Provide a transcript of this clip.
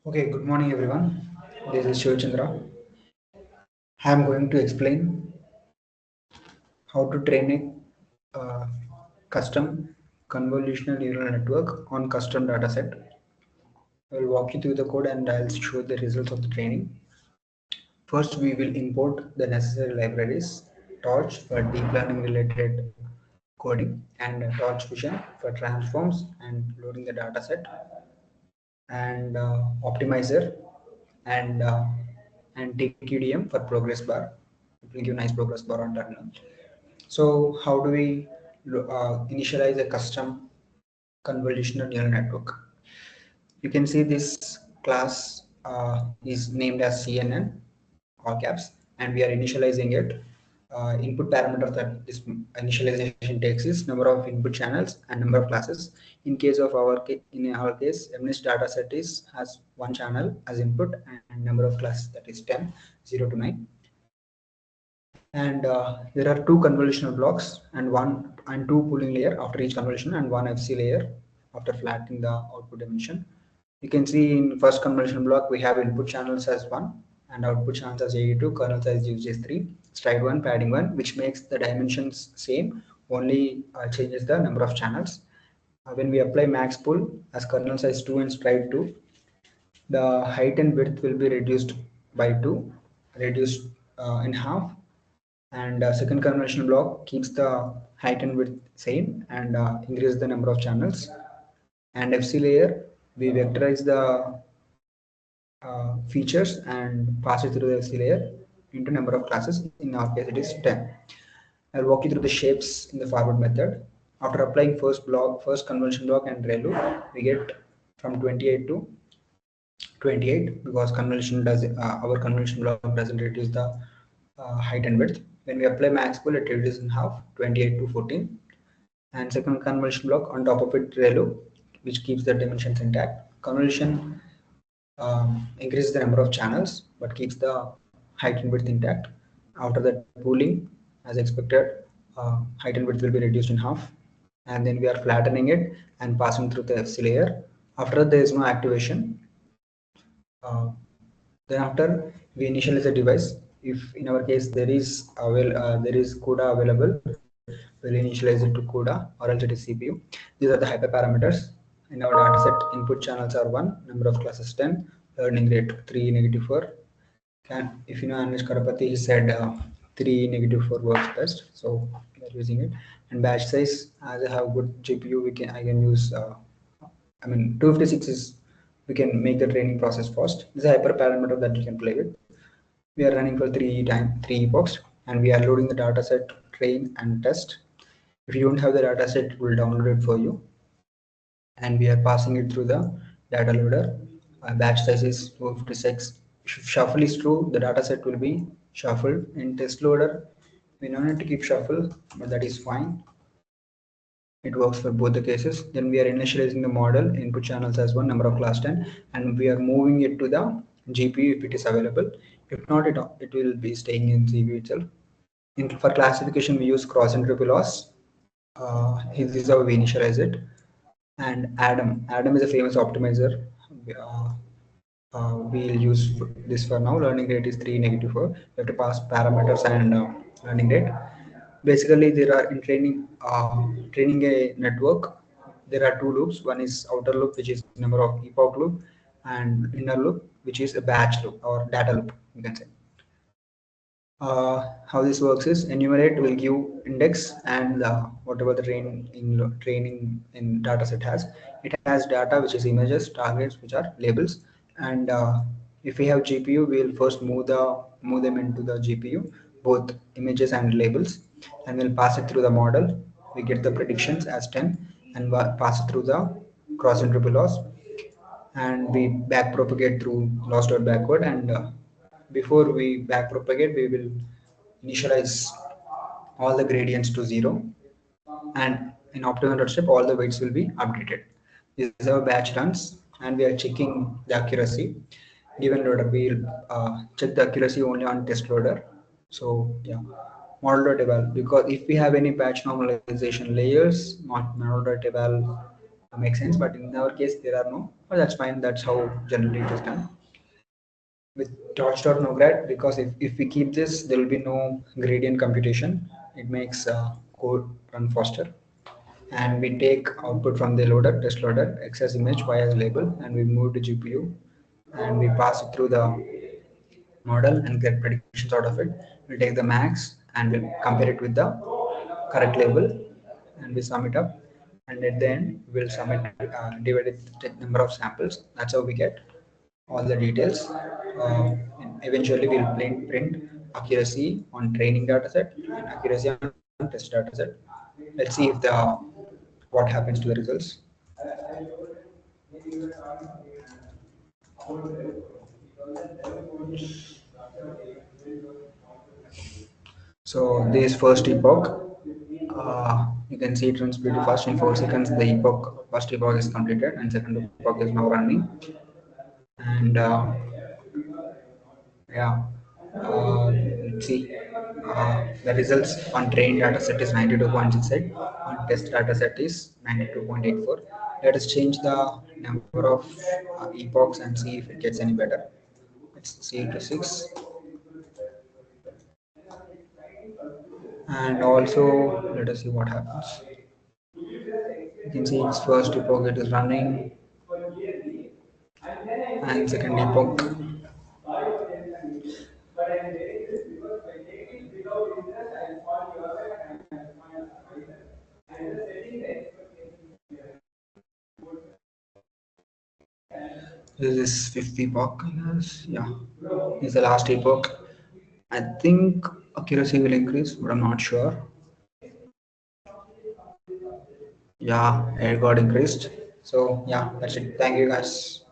Okay, good morning everyone. This is Shivchandra. I am going to explain how to train a custom convolutional neural network on custom dataset. I will walk you through the code and I'll show the results of the training. First, we will import the necessary libraries, Torch for deep learning related coding, and Torch Vision for transforms and loading the dataset, and Optimizer and TQDM for progress bar. It will give nice progress bar on terminal. So how do we initialize a custom convolutional neural network? You can see this class is named as CNN, all caps, and we are initializing it. Input parameter that this initialization takes is number of input channels and number of classes. In case of in our case, MNIST dataset has one channel as input and number of classes that is 10, 0 to 9. And there are two convolutional blocks and two pooling layer after each convolution and one FC layer after flattening the output dimension. You can see in first convolution block we have input channels as 1 and output channels as 82, kernel size used as 3, stride 1, padding 1, which makes the dimensions same, only changes the number of channels. When we apply max pool as kernel size 2 and stride 2, the height and width will be reduced by 2, reduced in half, and second convolutional block keeps the height and width same and increases the number of channels. And FC layer, we vectorize the features and pass it through the FC layer into number of classes. In our case, it is 10. I'll walk you through the shapes in the forward method. After applying first convolution block and ReLU, we get from 28 to 28 because our convolution block doesn't reduce the height and width. When we apply max pool, it reduces in half, 28 to 14. And second convolution block on top of it, ReLU, which keeps the dimensions intact. Convolution increases the number of channels but keeps the height and width intact. After that pooling, as expected, height and width will be reduced in half. And then we are flattening it and passing through the FC layer. After that, there is no activation. Then after we initialize the device, if in our case there is CUDA available, we'll initialize it to CUDA or else it is CPU. These are the hyperparameters. In our dataset, input channels are 1, number of classes 10, learning rate 3, -4. If you know Anish Karapati, he said 3, -4 works best, so we are using it. And batch size, as I have good GPU, I can use 256 is, we can make the training process fast. This is a hyperparameter that you can play with. We are running for 3 epochs and we are loading the dataset, train and test. If you don't have the dataset, it will download it for you. And we are passing it through the data loader. Batch size is 256. If shuffle is true, the dataset will be shuffled. In test loader, we don't need to keep shuffle, but that is fine. It works for both the cases. Then we are initializing the model input channels as 1, number of class 10, and we are moving it to the GPU if it is available. If not, it will be staying in CPU itself. For classification, we use cross entropy loss. This is how we initialize it. And Adam is a famous optimizer. We'll use this for now. Learning rate is 3, -4. We have to pass parameters and learning rate. Basically, there are in training a network, there are two loops. One is outer loop, which is number of epoch loop, and inner loop, which is a batch loop or data loop, you can say. How this works is enumerate will give index and whatever the training in dataset has. It has data which is images, targets which are labels, and if we have GPU, we will first move them into the GPU, both images and labels, and we'll pass it through the model. We get the predictions as 10 and pass it through the cross entropy loss, and we back propagate through loss.backward. And before we back propagate, we will initialize all the gradients to 0, and in optimal step all the weights will be updated. This is how batch runs, and we are checking the accuracy. Given loader, we'll check the accuracy only on test loader. So yeah, model.eval, because if we have any patch normalization layers, model.eval make sense, but in our case there are no. But that's fine. That's how generally it is done with Torch.NOGRAD, because if we keep this, there will be no gradient computation. It makes code run faster. And we take output from the loader, test loader, access image via label, and we move to GPU, and we pass it through the model and get predictions out of it. We'll take the max and we'll compare it with the correct label, and we sum it up. And at the end, we'll sum it, divide it with the number of samples. That's how we get all the details. And eventually, we'll print accuracy on training dataset and accuracy on test dataset. Let's see if the what happens to the results. So this first epoch, you can see it runs pretty fast. In 4 seconds, the epoch first epoch is completed, and second epoch is now running. And yeah, let's see. The results on trained data set is 92.68. On test data set is 92.84. Let us change the number of epochs and see if it gets any better. Let's see it to 6. And also, let us see what happens. You can see its first epoch it is running, and second epoch. This is fifth epoch, I guess. Yeah, this is the last epoch. I think accuracy will increase, but I'm not sure. Yeah, it got increased. So yeah, that's it. Thank you guys.